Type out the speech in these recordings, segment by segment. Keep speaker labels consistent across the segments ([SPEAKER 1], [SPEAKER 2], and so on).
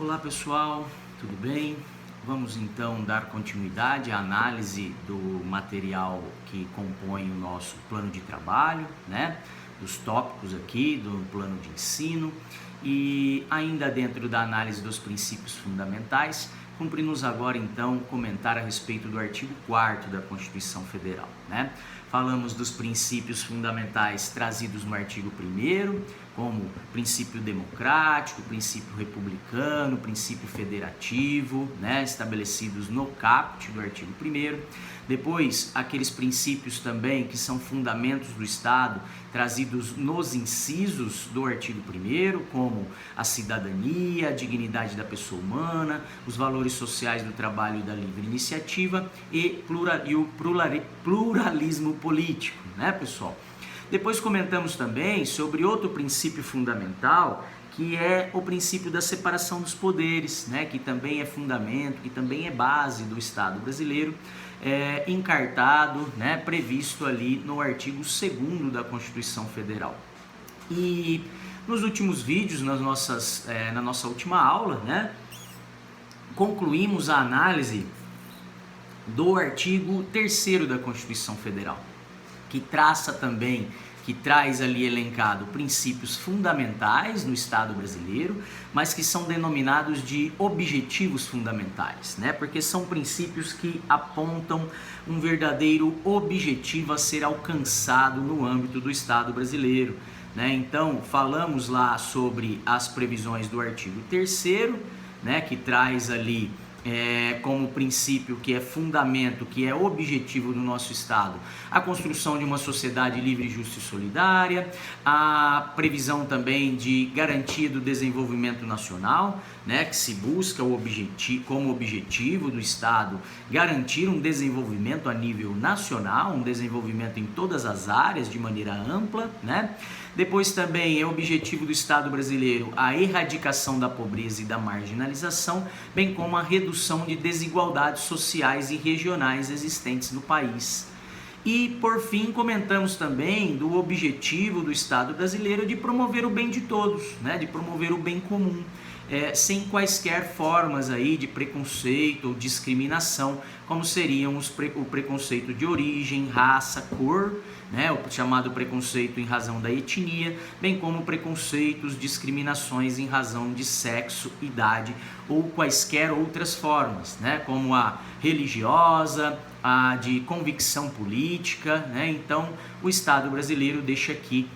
[SPEAKER 1] Olá pessoal, tudo bem? Vamos então dar continuidade à análise do material que compõe o nosso plano de trabalho, né? Dos tópicos aqui do plano de ensino e ainda dentro da análise dos princípios fundamentais, cumpre-nos agora então comentar a respeito do artigo 4º da Constituição Federal, né? Falamos dos princípios fundamentais trazidos no artigo 1º, como princípio democrático, princípio republicano, princípio federativo, né, estabelecidos no caput do artigo 1º. Depois, aqueles princípios também que são fundamentos do Estado, trazidos nos incisos do artigo 1º, como a cidadania, a dignidade da pessoa humana, os valores sociais do trabalho e da livre iniciativa e o pluralismo político, né, pessoal? Depois comentamos também sobre outro princípio fundamental, que é o princípio da separação dos poderes, né? Que também é fundamento, que também é base do Estado brasileiro, encartado, né? Previsto ali no artigo 2º da Constituição Federal. E nos últimos vídeos, na nossa última aula, né? Concluímos a análise do artigo 3º da Constituição Federal, que traz ali elencado princípios fundamentais no Estado brasileiro, mas que são denominados de objetivos fundamentais, né? Porque são princípios que apontam um verdadeiro objetivo a ser alcançado no âmbito do Estado brasileiro, né? Então, falamos lá sobre as previsões do artigo 3º, né? Que traz ali como princípio que é fundamento, que é objetivo do nosso Estado, a construção de uma sociedade livre, justa e solidária, a previsão também de garantia do desenvolvimento nacional, né, que se busca como objetivo do Estado garantir um desenvolvimento a nível nacional, um desenvolvimento em todas as áreas de maneira ampla, né? Depois também é objetivo do Estado brasileiro a erradicação da pobreza e da marginalização, bem como a redução de desigualdades sociais e regionais existentes no país. E, por fim, comentamos também do objetivo do Estado brasileiro de promover o bem de todos, né? De promover o bem comum, sem quaisquer formas aí de preconceito ou discriminação, como seriam o preconceito de origem, raça, cor, né? O chamado preconceito em razão da etnia, bem como preconceitos, discriminações em razão de sexo, idade ou quaisquer outras formas, né? Como a religiosa, a de convicção política, né? Então, o Estado brasileiro deixa aqui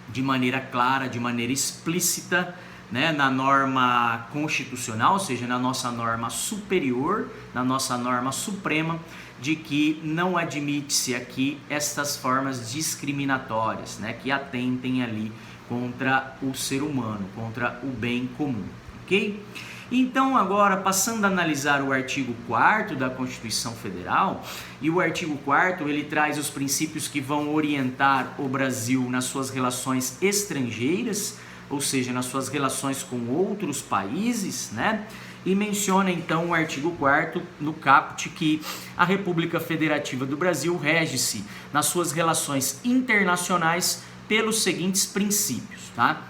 [SPEAKER 1] de maneira clara, de maneira explícita, né, na norma constitucional, ou seja, na nossa norma superior, na nossa norma suprema, de que não admite-se aqui estas formas discriminatórias, né, que atentem ali contra o ser humano, contra o bem comum, ok? Então, agora, passando a analisar o artigo 4º da Constituição Federal, e o artigo 4º, ele traz os princípios que vão orientar o Brasil nas suas relações estrangeiras, ou seja, nas suas relações com outros países, né? E menciona então o artigo 4º no caput que a República Federativa do Brasil rege-se nas suas relações internacionais pelos seguintes princípios, tá?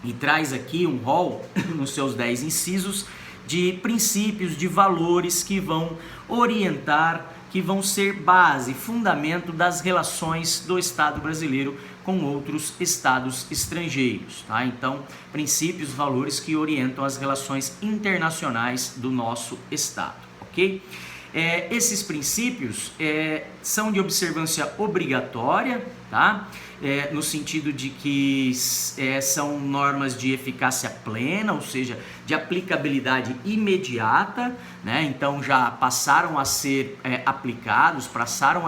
[SPEAKER 1] E traz aqui um rol, nos seus 10 incisos, de princípios, de valores que vão orientar, que vão ser base, fundamento das relações do Estado brasileiro com outros estados estrangeiros, tá? Então, princípios, valores que orientam as relações internacionais do nosso Estado, ok? Esses princípios são de observância obrigatória, tá? No sentido de que são normas de eficácia plena, ou seja, de aplicabilidade imediata, né? Então já passaram a ser aplicados, passaram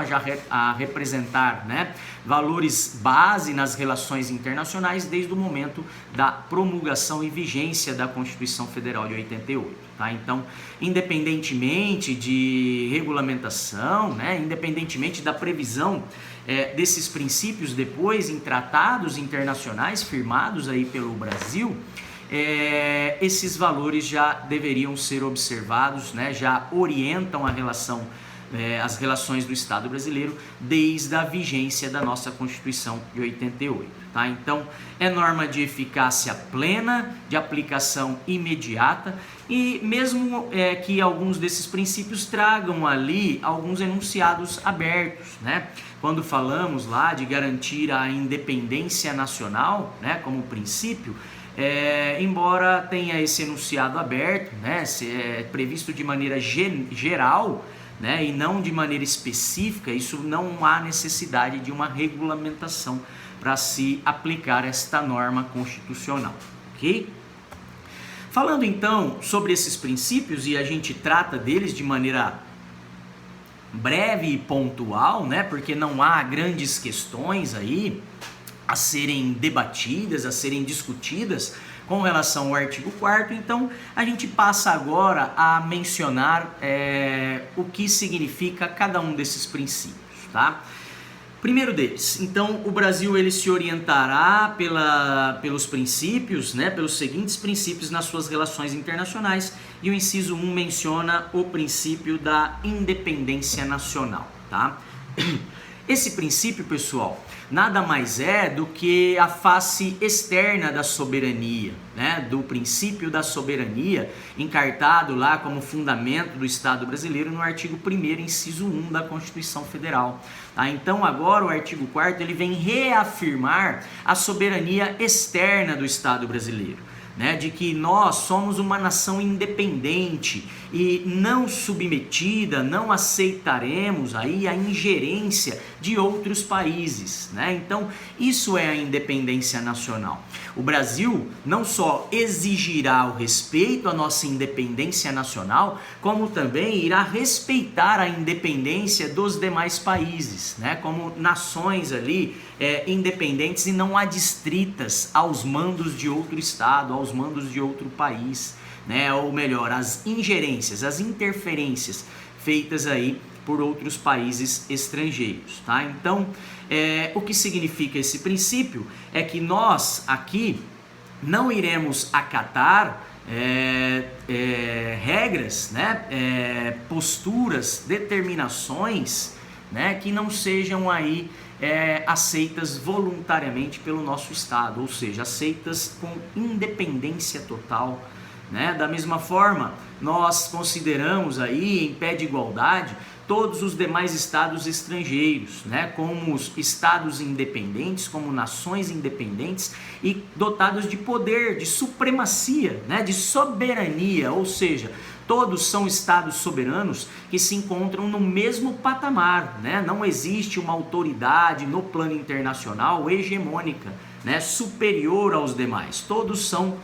[SPEAKER 1] a representar, né, valores base nas relações internacionais desde o momento da promulgação e vigência da Constituição Federal de 88. Tá? Então, independentemente de regulamentação, né, independentemente da previsão desses princípios depois em tratados internacionais firmados aí pelo Brasil, esses valores já deveriam ser observados, né, já orientam a relação as relações do Estado brasileiro desde a vigência da nossa Constituição de 88. Tá? Então, é norma de eficácia plena, de aplicação imediata, e mesmo que alguns desses princípios tragam ali alguns enunciados abertos, né? Quando falamos lá de garantir a independência nacional, né, como princípio, embora tenha esse enunciado aberto, né, previsto de maneira geral, né, e não de maneira específica, isso não há necessidade de uma regulamentação para se aplicar esta norma constitucional, ok? Falando então sobre esses princípios, e a gente trata deles de maneira breve e pontual, né, porque não há grandes questões aí a serem debatidas, a serem discutidas com relação ao artigo 4º, então a gente passa agora a mencionar o que significa cada um desses princípios, tá? Primeiro deles, então o Brasil ele se orientará pelos princípios, né, pelos seguintes princípios nas suas relações internacionais, e o inciso 1 menciona o princípio da independência nacional, tá? Esse princípio, pessoal, nada mais é do que a face externa da soberania, né? Do princípio da soberania, encartado lá como fundamento do Estado brasileiro no artigo 1º, inciso 1 da Constituição Federal. Tá? Então agora o artigo 4º ele vem reafirmar a soberania externa do Estado brasileiro, né, de que nós somos uma nação independente e não submetida, não aceitaremos aí a ingerência de outros países, né? Então isso é a independência nacional. O Brasil não só exigirá o respeito à nossa independência nacional, como também irá respeitar a independência dos demais países, né, como nações ali independentes e não adstritas aos mandos de outro estado, aos mandos de outro país, né, ou melhor, as ingerências, as interferências feitas aí por outros países estrangeiros, tá? Então, o que significa esse princípio é que nós aqui não iremos acatar regras, né, posturas, determinações, né, que não sejam aí aceitas voluntariamente pelo nosso Estado, ou seja, aceitas com independência total, né? Da mesma forma, nós consideramos aí em pé de igualdade todos os demais estados estrangeiros, né, como os estados independentes, como nações independentes e dotados de poder, de supremacia, né, de soberania, ou seja, todos são estados soberanos que se encontram no mesmo patamar, né? Não existe uma autoridade no plano internacional hegemônica, né, superior aos demais. Todos são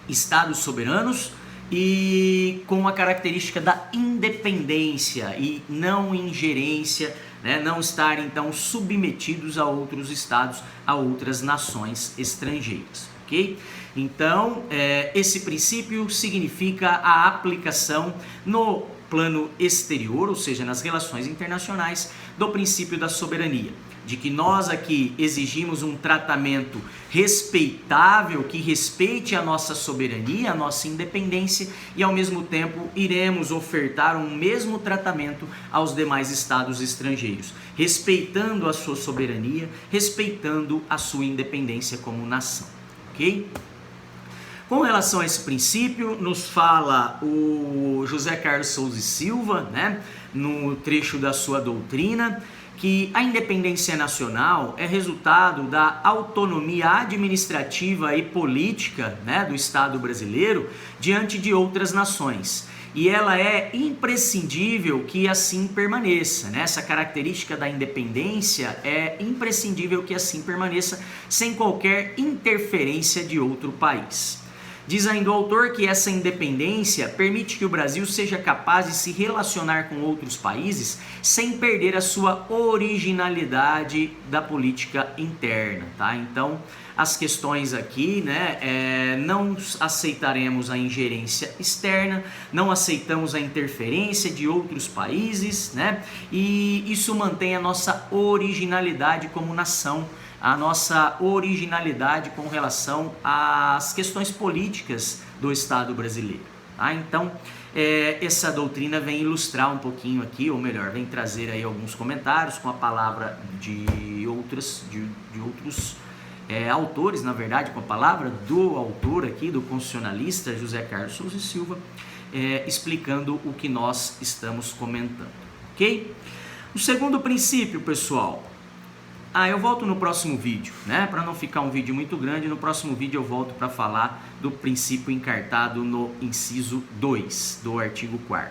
[SPEAKER 1] estados soberanos e com a característica da independência e não ingerência, né, não estar então submetidos a outros estados, a outras nações estrangeiras, ok? Então, esse princípio significa a aplicação no plano exterior, ou seja, nas relações internacionais, do princípio da soberania, de que nós aqui exigimos um tratamento respeitável, que respeite a nossa soberania, a nossa independência, e ao mesmo tempo iremos ofertar um mesmo tratamento aos demais estados estrangeiros, respeitando a sua soberania, respeitando a sua independência como nação, ok? Com relação a esse princípio, nos fala o José Carlos Souza e Silva, né, no trecho da sua doutrina, que a independência nacional é resultado da autonomia administrativa e política, né, do Estado brasileiro diante de outras nações. E ela é imprescindível que assim permaneça, né? Essa característica da independência é imprescindível que assim permaneça sem qualquer interferência de outro país. Diz ainda o autor que essa independência permite que o Brasil seja capaz de se relacionar com outros países sem perder a sua originalidade da política interna, tá? Então, as questões aqui, né, não aceitaremos a ingerência externa, não aceitamos a interferência de outros países, né? E isso mantém a nossa originalidade como nação, a nossa originalidade com relação às questões políticas do Estado brasileiro, Tá? Então, essa doutrina vem ilustrar um pouquinho aqui, ou melhor, vem trazer aí alguns comentários com a palavra de outros autores, na verdade, com a palavra do autor aqui, do constitucionalista José Carlos Souza e Silva, explicando o que nós estamos comentando, ok? O segundo princípio, pessoal, eu volto no próximo vídeo, né? Para não ficar um vídeo muito grande, no próximo vídeo eu volto para falar do princípio encartado no inciso 2 do artigo 4º.